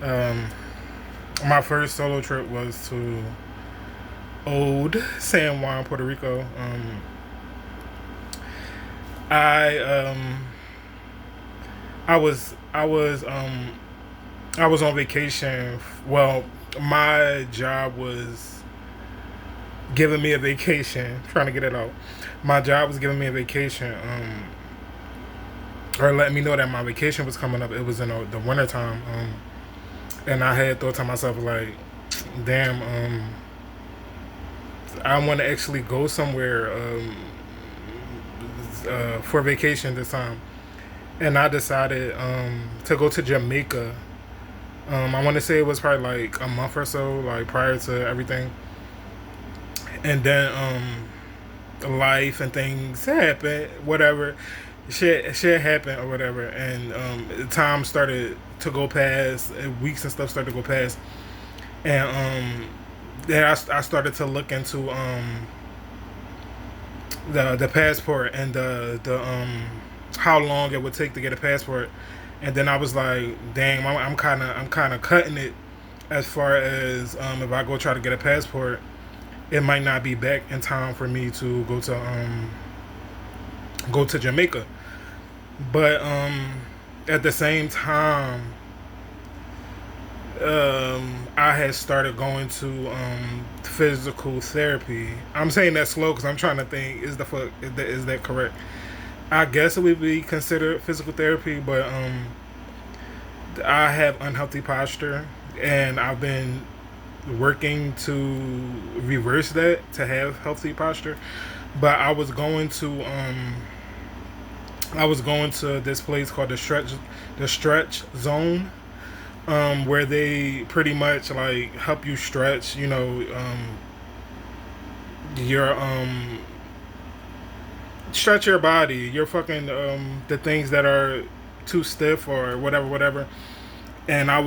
Um, my first solo trip was to old San Juan, Puerto Rico. I I was I was I was on vacation. Well, my job was giving me a vacation. Trying to get it out. My job was giving me a vacation. Or letting me know that my vacation was coming up. It was in the wintertime. And I had thought to myself like, damn, I want to actually go somewhere for vacation this time, and I decided to go to Jamaica. I want to say it was probably like a month or so, like prior to everything, and then life and things happened, whatever, shit happened or whatever, and time started to go past, weeks and stuff started to go past, and then I started to look into the passport and the how long it would take to get a passport, and then I was like, dang, I'm kind of cutting it as far as if I go try to get a passport, it might not be back in time for me to go to Jamaica, but at the same time. I had started going to physical therapy. I'm saying that slow because I'm trying to think. Is that correct? I guess it would be considered physical therapy, but I have unhealthy posture, and I've been working to reverse that to have healthy posture. But I was going to this place called the Stretch Zone, where they pretty much like help you stretch, your stretch your body, your fucking the things that are too stiff or whatever. And I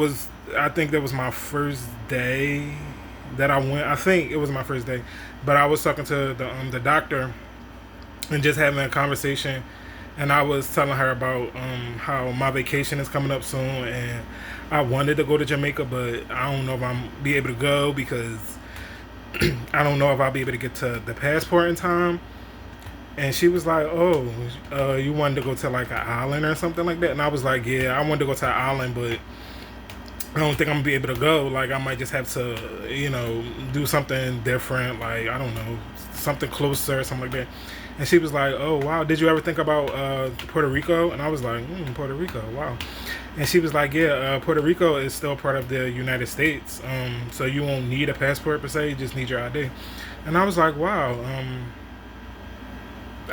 think that was my first day that I went. I think it was my first day, but I was talking to the doctor and just having a conversation, and I was telling her about how my vacation is coming up soon, and I wanted to go to Jamaica, but I don't know if I'm be able to go because I don't know if I'll be able to get to the passport in time. And she was like, "Oh, you wanted to go to like an island or something like that?" And I was like, "Yeah, I wanted to go to an island, but I don't think I'm gonna be able to go. Like, I might just have to, do something different. Like, I don't know, something closer or something like that." And she was like, "Oh, wow, did you ever think about Puerto Rico?" And I was like, "Puerto Rico, wow." And she was like, "Yeah, Puerto Rico is still part of the United States, so you won't need a passport per se. You just need your ID." And I was like, "Wow,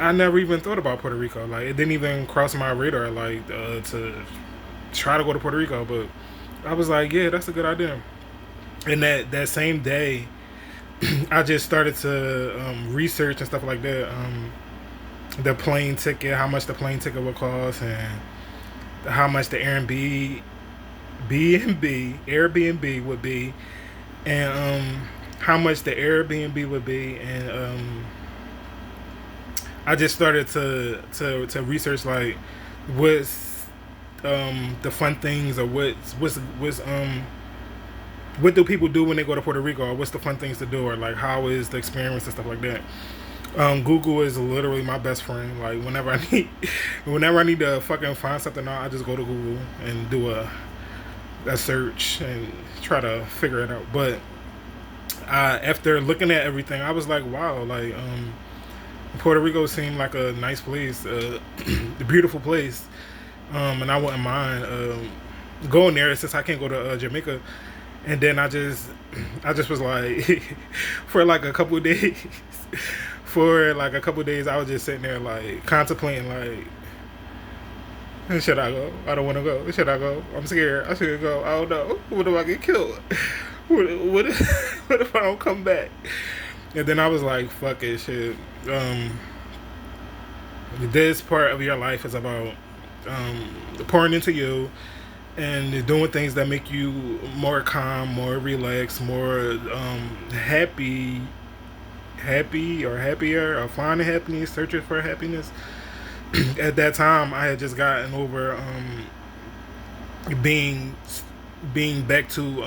I never even thought about Puerto Rico. Like, it didn't even cross my radar, like, to try to go to Puerto Rico." But I was like, "Yeah, that's a good idea." And that same day, I just started to research and stuff like that. The plane ticket, how much the plane ticket would cost, and how much the Airbnb would be, and how much the Airbnb would be, and I just started to research like what's the fun things, or what do people do when they go to Puerto Rico, or what's the fun things to do, or like how is the experience and stuff like that. Google is literally my best friend. Like, whenever I need to fucking find something out, I just go to Google and do a search and try to figure it out. But after looking at everything, I was like, wow, like Puerto Rico seemed like a nice place, a beautiful place, and I wouldn't mind going there since I can't go to Jamaica. And then I just was like, for like a couple of days, I was just sitting there like contemplating, like, should I go? I don't want to go. Should I go? I'm scared. I should go. I don't know. What if I get killed? What if, what if I don't come back? And then I was like, fuck it, shit. This part of your life is about pouring into you and doing things that make you more calm, more relaxed, more happy or happier, or finding happiness, searching for happiness. At that time, I had just gotten over being being back to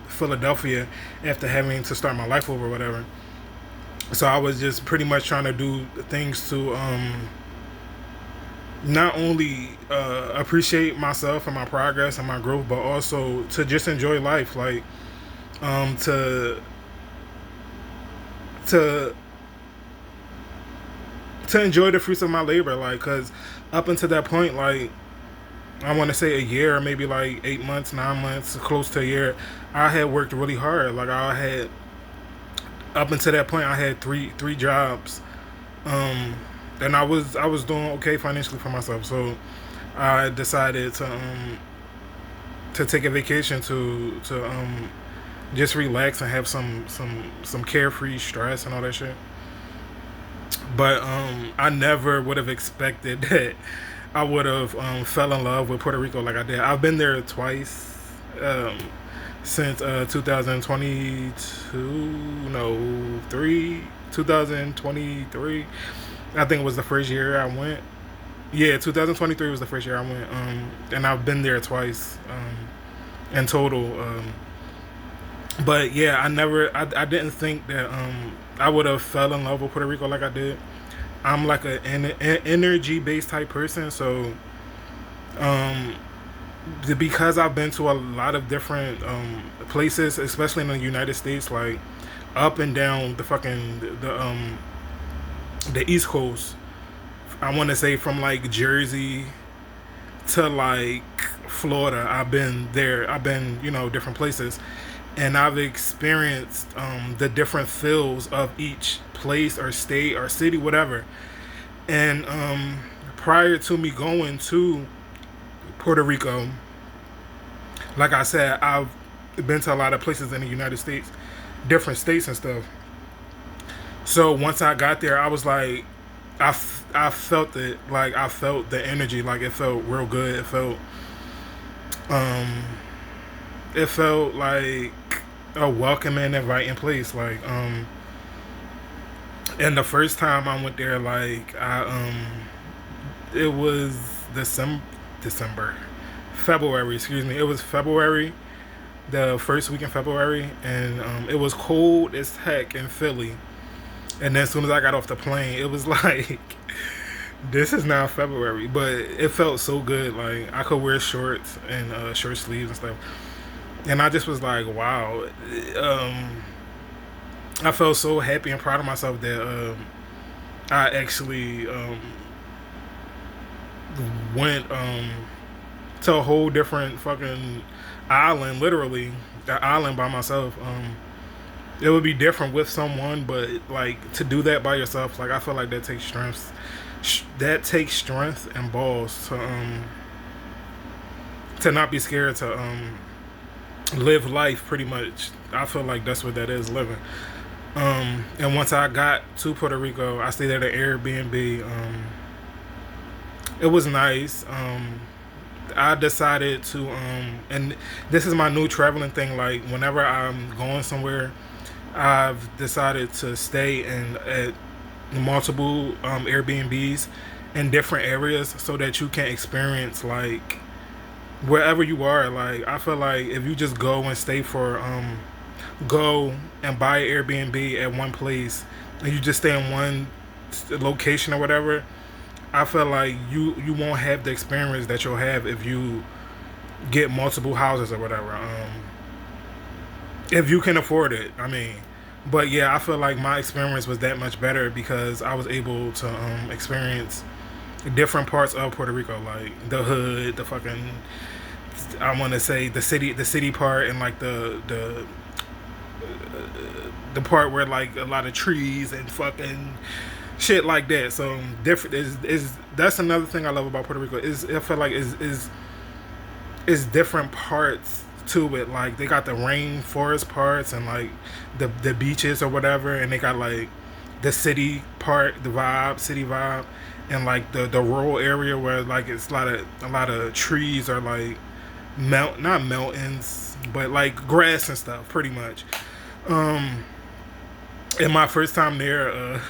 Philadelphia after having to start my life over, or whatever. So I was just pretty much trying to do things to not only appreciate myself and my progress and my growth, but also to just enjoy life, like um, to to to enjoy the fruits of my labor, like, cause up until that point, like, I want to say a year, or maybe like 8 months, 9 months, close to a year, I had worked really hard. Like I had up until that point, I had three jobs, um, and I was doing okay financially for myself. So I decided to take a vacation to just relax and have some carefree stress and all that shit. But I never would have expected that I would have fell in love with Puerto Rico like I did. I've been there twice um, since 2022, no, 2023. I think it was the first year I went. Yeah, 2023 was the first year I went, and I've been there twice in total. But yeah, I didn't think that I would have fell in love with Puerto Rico like I did. I'm like an energy based type person, so um, because I've been to a lot of different places, especially in the United States, like up and down the East Coast. I want to say from like Jersey to like Florida. I've been there. I've been different places, and I've experienced the different feels of each place or state or city, whatever. And prior to me going to Puerto Rico, like I said, I've been to a lot of places in the United States, different states and stuff. So once I got there, I was like, I felt it, like I felt the energy, like it felt real good. Um, it felt like a welcoming, inviting place. Like, and the first time I went there, like it was December, December, February. Excuse me. It was February, the first week in February, and it was cold as heck in Philly. And then as soon as I got off the plane, it was like, this is now February, but it felt so good. Like I could wear shorts and short sleeves and stuff, and I just was like, wow. Um, I felt so happy and proud of myself that I actually went to a whole different fucking island, literally, the island by myself. It would be different with someone, but like to do that by yourself, like I feel like that takes strength. That takes strength and balls to not be scared to live life. Pretty much, I feel like that's what that is, living. And once I got to Puerto Rico, I stayed at an Airbnb. It was nice. I decided to, and this is my new traveling thing. Like whenever I'm going somewhere, I've decided to stay in at multiple Airbnbs in different areas so that you can experience like wherever you are. Like I feel like if you just go and stay for go and buy an Airbnb at one place and you just stay in one location or whatever, I feel like you won't have the experience that you'll have if you get multiple houses or whatever. If you can afford it, I mean. But yeah, I feel like my experience was that much better because I was able to experience different parts of Puerto Rico, like the hood, the fucking, I want to say the city part, and like the part where like a lot of trees and fucking shit like that. So different is that's another thing I love about Puerto Rico is I feel like is different parts to it. Like they got the rainforest parts and like the beaches or whatever, and they got like the city part, the vibe, city vibe, and like the rural area where like it's a lot of trees are like not mountains, but like grass and stuff, pretty much. Um, and my first time there,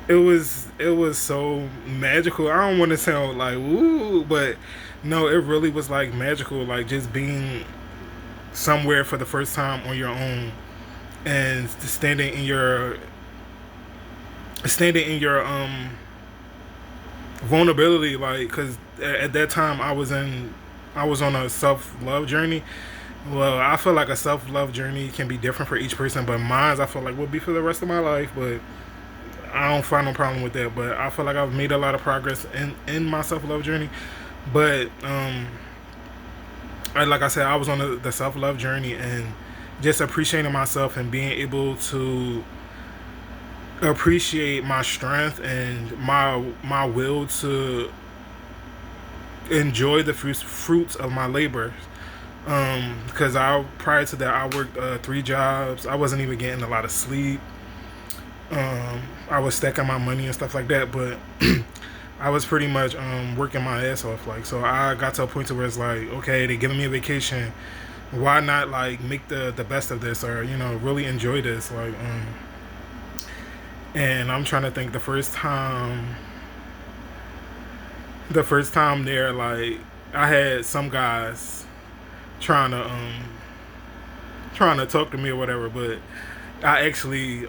it was so magical. I don't want to sound like woo, but No, it really was like magical, like just being somewhere for the first time on your own and standing in your vulnerability, like because at that time I was on a self love journey. Well, I feel like a self love journey can be different for each person, but mine I feel like will be for the rest of my life. But I don't find no problem with that. But I feel like I've made a lot of progress in my self love journey. But like I said, I was on the self love journey and just appreciating myself and being able to appreciate my strength and my will to enjoy the fruits of my labor. Because I prior to that I worked 3 jobs. I wasn't even getting a lot of sleep. I was stacking my money and stuff like that, but I was pretty much working my ass off. Like, so I got to a point to where it's like, okay, they giving me a vacation. Why not like make the best of this, or really enjoy this? Like, and I'm trying to think the first time there, like I had some guys trying to talk to me or whatever, but I actually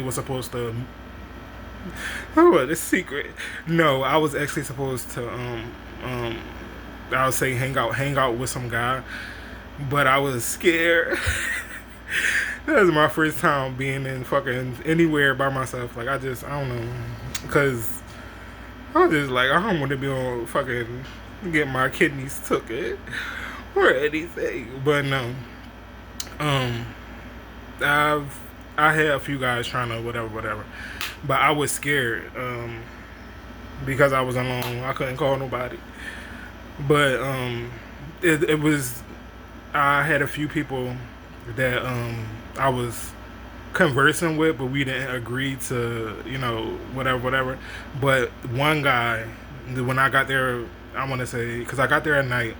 was supposed to. Oh, what a secret! No, I was actually supposed to I would say hang out with some guy, but I was scared. That was my first time being in fucking anywhere by myself. Like I don't know, because I was just like I don't want to be on fucking get my kidneys took it or anything. But no, um, I had a few guys trying to whatever, but I was scared because I was alone. I couldn't call nobody. But it was I had a few people that I was conversing with, but we didn't agree to whatever. But one guy, when I got there, I want to say because I got there at night.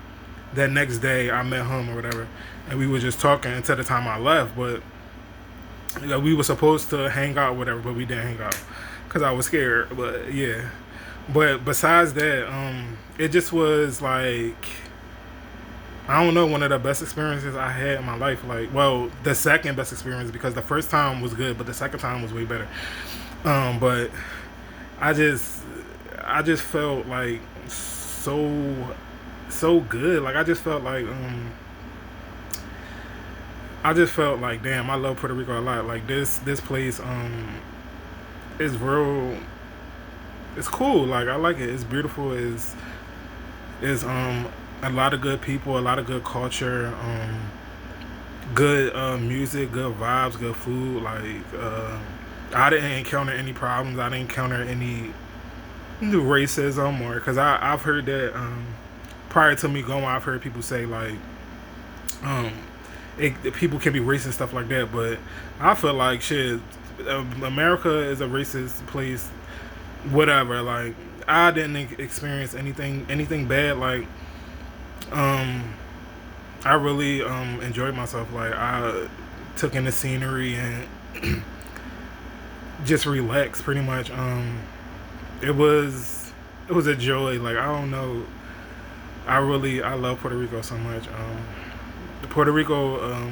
That next day, I met him or whatever, and we were just talking until the time I left. But we were supposed to hang out, or whatever, but we didn't hang out because I was scared. But yeah, but besides that, it just was like I don't know, one of the best experiences I had in my life. Like, well, the second best experience because the first time was good, but the second time was way better. But I just felt like so good. Like I just felt like damn, I love Puerto Rico a lot. Like this place is real. It's cool. Like I like it. It's beautiful. Is a lot of good people, a lot of good culture, good music, good vibes, good food. Like I didn't encounter any problems. I didn't encounter any racism or because I've heard that prior to me going, I've heard people say like um, people can be racist and stuff like that. But I feel like shit, America is a racist place. Whatever. Like I didn't experience anything bad. Like I really enjoyed myself. Like I took in the scenery and just relaxed pretty much. It was a joy. Like I don't know. I love Puerto Rico so much. Puerto Rico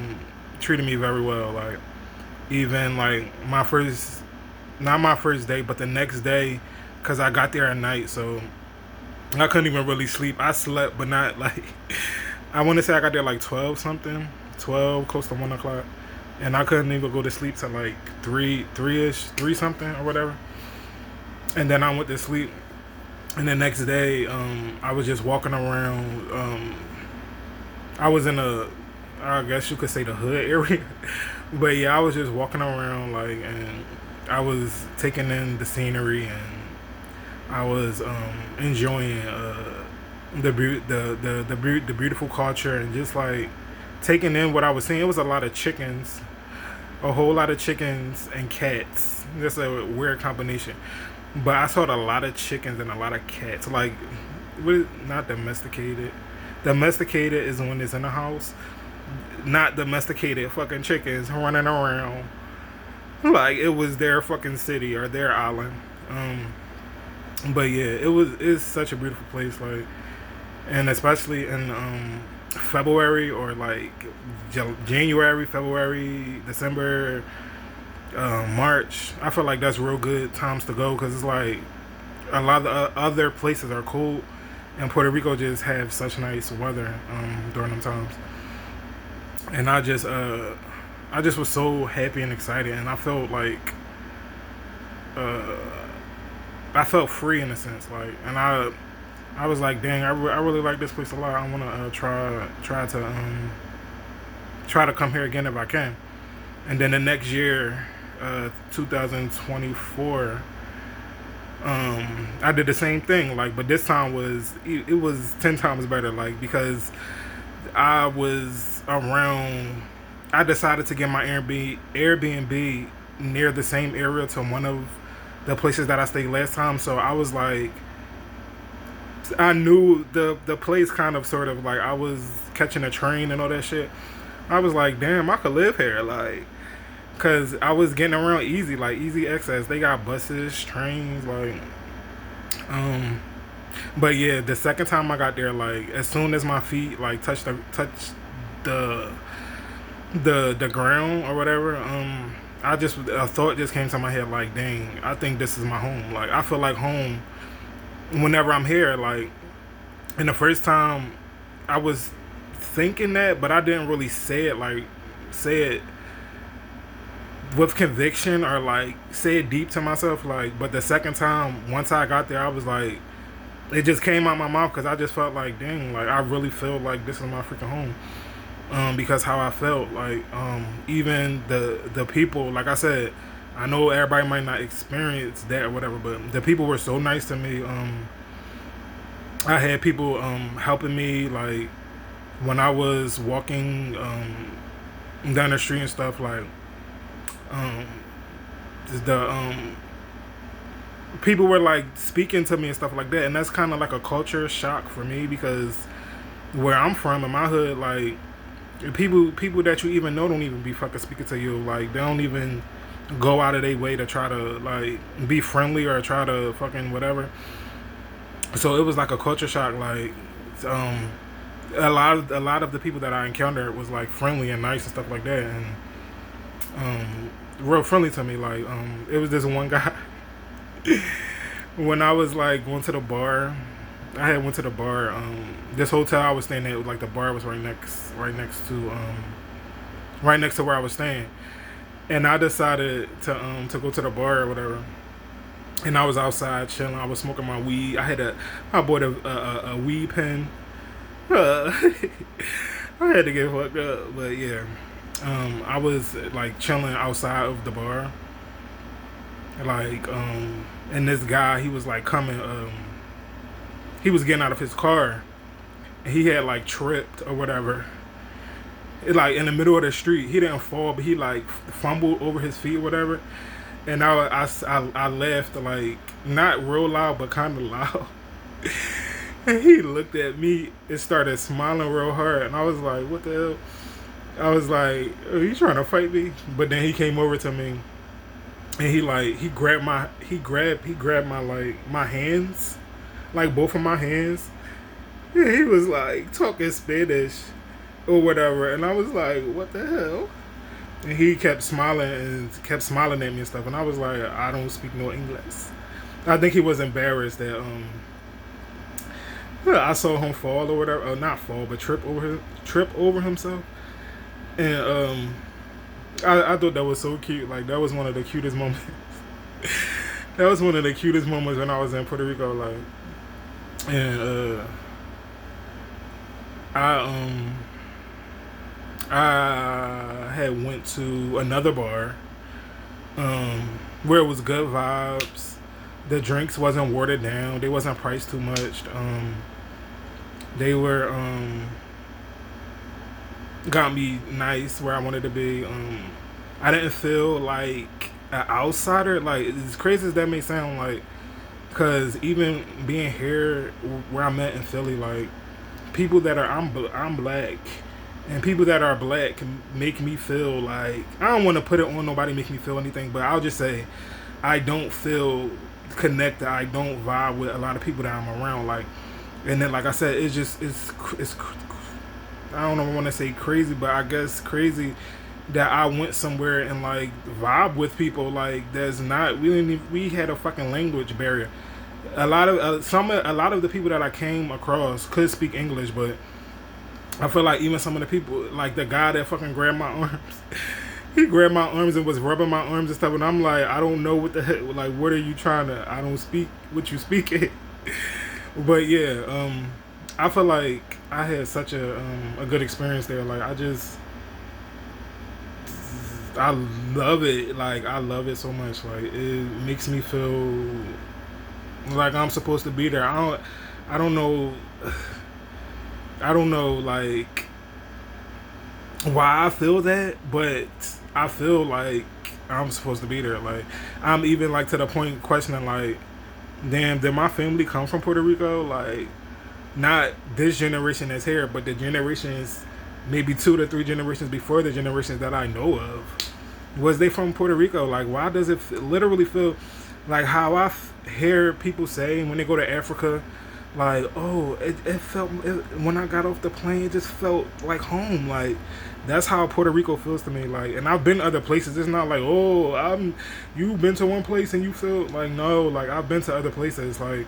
treated me very well. Like even like not my first day, but the next day, cause I got there at night, so I couldn't even really sleep. I slept, but not like I want to say I got there like 12 something, 12 close to 1 o'clock, and I couldn't even go to sleep till like three something or whatever. And then I went to sleep, and the next day I was just walking around. I was in I guess you could say the hood area, but yeah, I was just walking around like, and I was taking in the scenery and I was enjoying the beautiful culture and just like taking in what I was seeing. It was a lot of chickens, a whole lot of chickens and cats. That's a weird combination, but I saw a lot of chickens and a lot of cats. Like, not domesticated. Domesticated is when it's in the house. Not domesticated fucking chickens running around like it was their fucking city or their island. But yeah, it's such a beautiful place, like, and especially in February or like January, February, December, March. I feel like that's real good times to go because it's like a lot of the other places are cold, and Puerto Rico just have such nice weather during them times. And I just was so happy and excited, and I felt like uh, I felt free in a sense, like, and I was like, dang, I really like this place a lot. I want to try to come here again if I can. And then the next year, 2024, I did the same thing, like, but this time it was 10 times better, like, because I was around. I decided to get my Airbnb near the same area to one of the places that I stayed last time. So I was like, I knew the place kind of sort of like I was catching a train and all that shit. I was like, damn, I could live here, like, cause I was getting around easy, like easy access. They got buses, trains, like, um. But yeah, the second time I got there, like as soon as my feet like touched the the ground or whatever, I just a thought just came to my head like, dang, I think this is my home. Like I feel like home whenever I'm here. Like, and the first time I was thinking that, but I didn't really say it with conviction or like say it deep to myself. Like, but the second time, once I got there, I was like, it just came out my mouth because I just felt like, dang, like I really feel like this is my freaking home. Because how I felt, like, even the people, like I said, I know everybody might not experience that or whatever, but the people were so nice to me. I had people helping me, like when I was walking down the street and stuff, like um, the people were like speaking to me and stuff like that, and that's kind of like a culture shock for me because where I'm from in my hood, like people that you even know don't even be fucking speaking to you. Like they don't even go out of their way to try to like be friendly or try to fucking whatever. So it was like a culture shock. Like um, a lot of the people that I encountered was like friendly and nice and stuff like that, and real friendly to me. Like it was this one guy when I was like going to the bar. I had went to the bar. This hotel I was staying at, like the bar was right next to where I was staying, and I decided to go to the bar or whatever. And I was outside chilling. I was smoking my weed. I bought a weed pen. I had to get fucked up, but yeah, I was like chilling outside of the bar, like and this guy he was like coming. He was getting out of his car and he had like tripped or whatever. Like in the middle of the street, he didn't fall, but he like fumbled over his feet or whatever. And I laughed like not real loud, but kind of loud. And he looked at me and started smiling real hard, and I was like, "What the hell?" I was like, "Are you trying to fight me?" But then he came over to me, and he grabbed my like my hands, like both of my hands. Yeah, he was like talking Spanish or whatever, and I was like, "What the hell?" And he kept smiling at me and stuff, and I was like, "I don't speak no English." I think he was embarrassed that I saw him fall or whatever, or not fall, but trip over himself, and I thought that was so cute. Like that was one of the cutest moments. That was one of the cutest moments when I was in Puerto Rico, like. And I had went to another bar where it was good vibes. The drinks wasn't watered down. They wasn't priced too much. They were got me nice where I wanted to be. I didn't feel like an outsider. Like as crazy as that may sound, like. Cause even being here where I'm at in Philly, like people that are I'm black, and people that are black can make me feel like I don't want to put it on nobody make me feel anything, but I'll just say I don't feel connect, that I don't vibe with a lot of people that I'm around. Like, and then like I said, it's I don't know, want to say crazy, but I guess crazy that I went somewhere and like vibe with people like there's not we had a fucking language barrier. A lot of a lot of the people that I came across could speak English, but I feel like even some of the people, like the guy that fucking grabbed my arms, he grabbed my arms and was rubbing my arms and stuff, and I'm like, I don't know what the heck, like, what are you trying to? I don't speak what you speaking. But yeah, I feel like I had such a good experience there. Like I love it. Like I love it so much. Like it makes me feel like I'm supposed to be there. I don't know. I don't know like why I feel that, but I feel like I'm supposed to be there. Like I'm even like to the point questioning like, damn, did my family come from Puerto Rico? Like not this generation that's here, but the generations maybe 2 to 3 generations before the generations that I know of. Was they from Puerto Rico? Like why does it literally feel like how I hear people say when they go to Africa, like, oh, it felt when I got off the plane, it just felt like home. Like that's how Puerto Rico feels to me. Like, and I've been other places. It's not like, oh, you've been to one place and you feel like no. Like I've been to other places. Like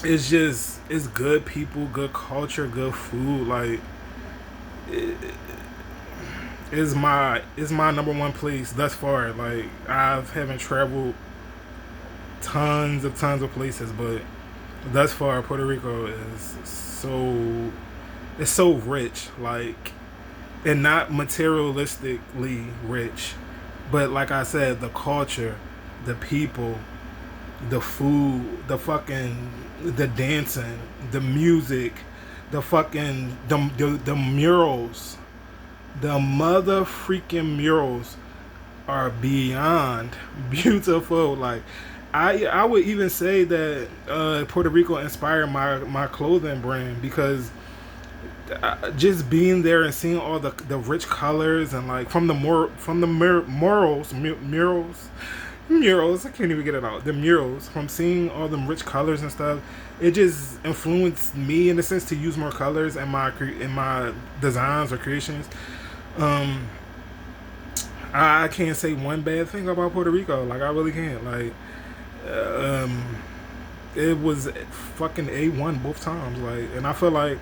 it's just it's good people, good culture, good food. Like it, it's my number one place thus far. Like I haven't traveled tons of places, but thus far Puerto Rico is it's so rich, like, and not materialistically rich, but like I said, the culture, the people, the food, the dancing, the music, the fucking the murals, the mother freaking murals are beyond beautiful. Like I would even say that Puerto Rico inspired my clothing brand because just being there and seeing all the rich colors and like from the murals, I can't even get it out, the murals, from seeing all them rich colors and stuff, it just influenced me in a sense to use more colors in my designs or creations. I can't say one bad thing about Puerto Rico. Like I really can't. Like it was fucking A1 both times. Like, and I feel like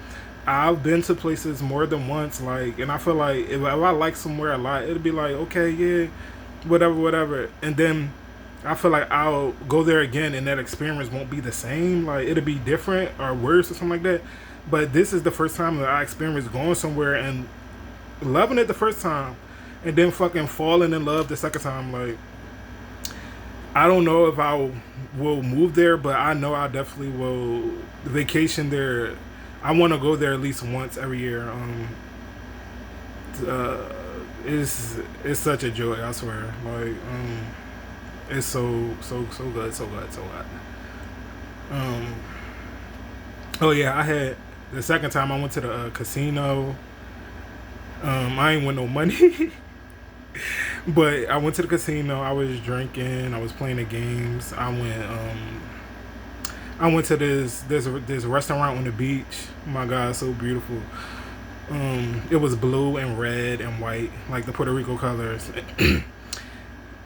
I've been to places more than once. Like, and I feel like if I like somewhere a lot, it'll be like, okay, yeah, whatever. And then I feel like I'll go there again, and that experience won't be the same. Like, it'll be different or worse or something like that. But this is the first time that I experienced going somewhere and loving it the first time, and then fucking falling in love the second time. Like, I don't know if I will move there, but I know I definitely will vacation there. I want to go there at least once every year. It's such a joy, I swear. Like, it's so good. Oh yeah, I had the second time I went to the casino. I ain't win no money. But I went to the casino. I was drinking. I was playing the games. I went to this restaurant on the beach. Oh my God, it's so beautiful. It was blue and red and white, like the Puerto Rico colors.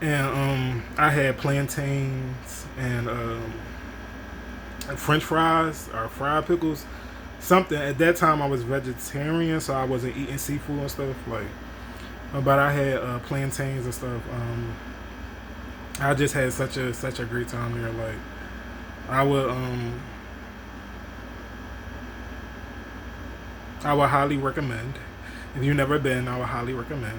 And I had plantains and French fries or fried pickles. Something at that time I was vegetarian, so I wasn't eating seafood and stuff like. But I had plantains and stuff. I just had such a great time there. Like I would highly recommend. If you've never been, I would highly recommend.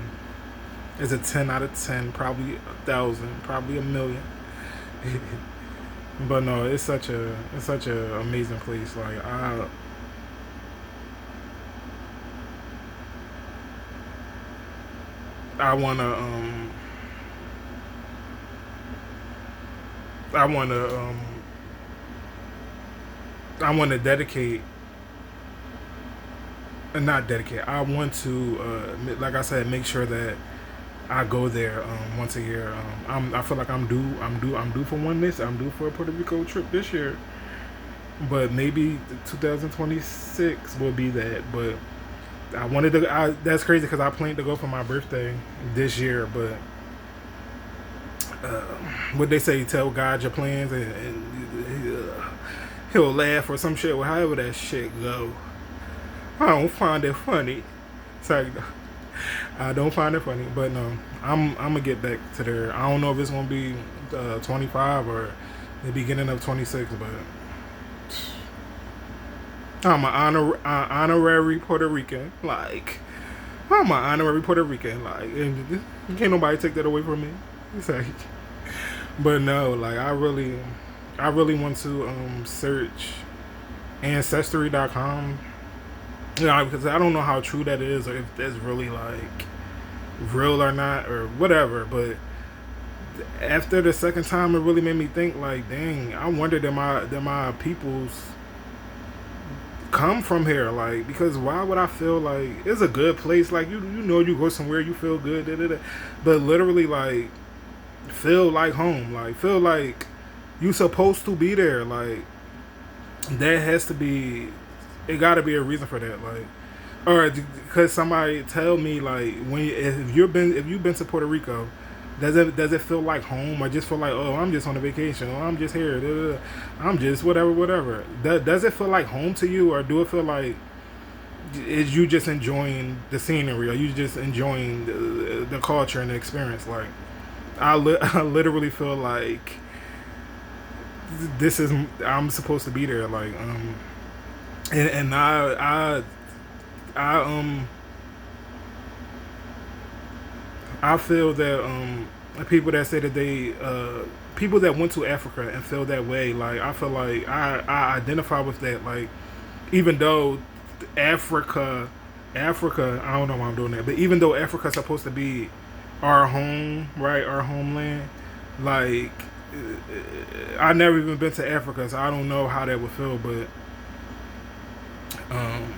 It's a 10 out of 10, probably 1,000, probably 1,000,000. But no, it's such a amazing place. Like I wanna dedicate, not dedicate. I want to, like I said, make sure that I go there once a year. I feel like I'm due for one this. I'm due for a Puerto Rico trip this year. But maybe 2026 will be that. But I wanted to. That's crazy because I planned to go for my birthday this year. But what they say, tell God your plans, and he'll laugh or some shit. Well, however that shit go, I don't find it funny. It's like I don't find it funny, but no, I'm gonna get back to there. I don't know if it's gonna be 25 or the beginning of 26, but I'm an honorary Puerto Rican. Like I'm an honorary Puerto Rican. Like and can't nobody take that away from me. It's like, but no, like I really want to search ancestry.com. You know, because I don't know how true that is or if that's really like real or not or whatever. But after the second time, it really made me think like, dang, I wonder that my peoples come from here, like, because why would I feel like it's a good place? Like you know, you go somewhere, you feel good, da, da, da. But literally like feel like home, like feel like you supposed to be there, like that has to be. It got to be a reason for that, like, or because somebody tell me like when if you've been to Puerto Rico, does it feel like home or just feel like, oh, I'm just on a vacation, or I'm just here, da, da, da. I'm just whatever. Does it feel like home to you, or do it feel like is you just enjoying the scenery, or you just enjoying the culture and the experience? Like I literally feel like this is I'm supposed to be there, like and I feel that people that say that they people that went to Africa and feel that way, like I feel like I identify with that, like even though Africa I don't know why I'm doing that, but even though Africa's supposed to be our home, right, our homeland, like I never even been to Africa, so I don't know how that would feel, but um,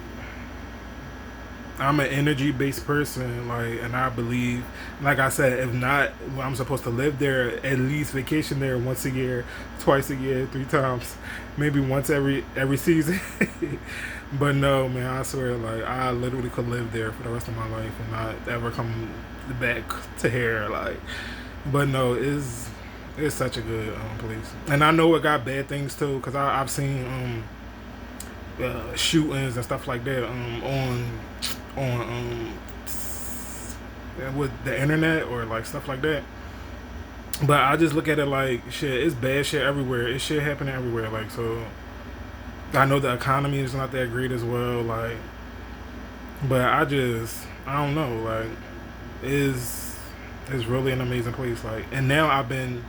I'm an energy based person, like, and I believe, like I said, if not, well, I'm supposed to live there, at least vacation there once a year, twice a year, 3 times, maybe once every season. But no, man, I swear, like I literally could live there for the rest of my life and not ever come back to here, like. But no, it's such a good place, and I know it got bad things too, because I've seen shootings and stuff like that on with the internet or like stuff like that. But I just look at it like shit. It's bad shit everywhere. It's shit happening everywhere. Like so, I know the economy is not that great as well. Like, but I don't know. Like, is really an amazing place. Like, and now I've been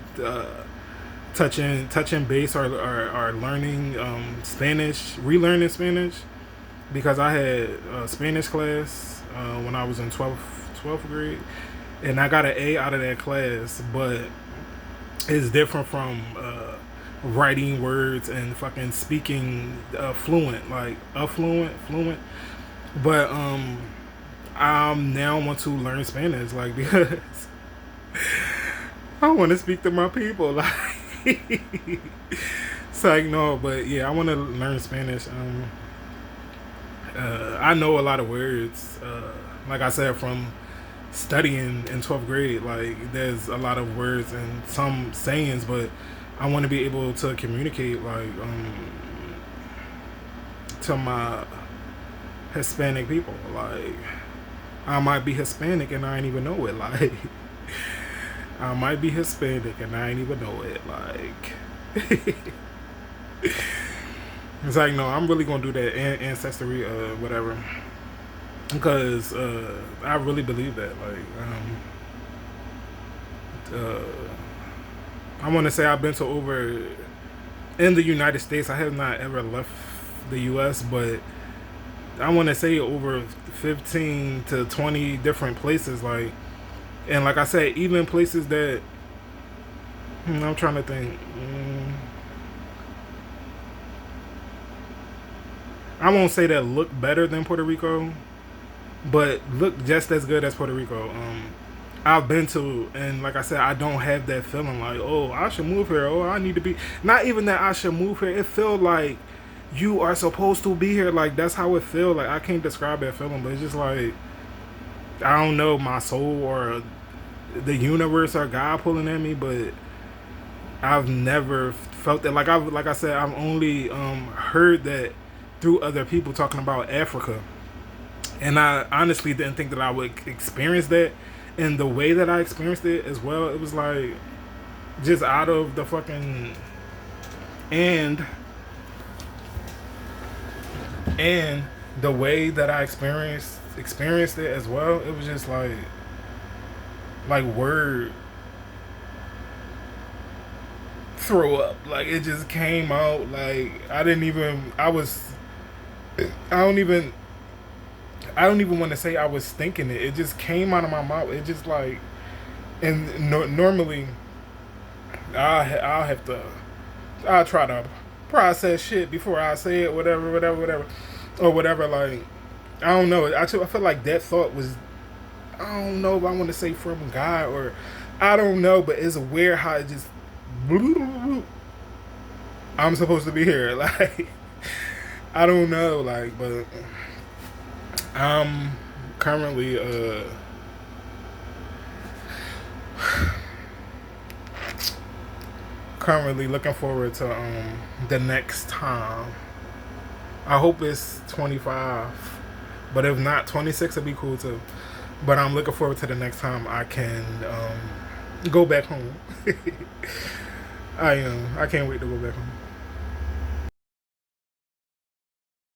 touching base or learning Spanish, relearning Spanish, because I had a Spanish class when I was in 12th grade, and I got an A out of that class, but it's different from writing words and fucking speaking fluent, like fluent. But I now want to learn Spanish, like because I want to speak to my people, like. It's like no, but yeah, I want to learn Spanish. I know a lot of words. Like I said, from studying in 12th grade, like there's a lot of words and some sayings, but I want to be able to communicate like to my Hispanic people. Like I might be Hispanic and I ain't even know it. Like I might be Hispanic and I ain't even know it. Like it's like no, I'm really gonna do that ancestry, whatever, because I really believe that. Like I want to say I've been to over in the United States. I have not ever left the U.S., but I want to say over 15 to 20 different places. Like, and like I said, even places that I'm trying to think. I won't say that look better than Puerto Rico, but look just as good as Puerto Rico. I've been to, and like I said, I don't have that feeling like, oh, I should move here. Oh, I need to be. Not even that I should move here. It feel like you are supposed to be here. Like that's how it feel. Like I can't describe that feeling, but it's just like I don't know, my soul or the universe or God pulling at me, but I've never felt that. Like I said, I've only heard that through other people talking about Africa, and I honestly didn't think that I would experience that. And the way that I experienced it as well, it was like just out of the fucking and and the way that I experienced it as well, it was just like word throw up. Like it just came out. Like I didn't even. I don't even. I don't even want to say I was thinking it. It just came out of my mouth. It just like, and normally, I'll have to. I'll try to process shit before I say it. Whatever, or whatever. Like I don't know. I feel like that thought was. I don't know if I want to say from God or I don't know, but it's weird how it just. I'm supposed to be here. Like I don't know. Like, but I'm currently currently looking forward to the next time. I hope it's 25, but if not, 26 would be cool too. But I'm looking forward to the next time I can go back home. I am. I can't wait to go back home.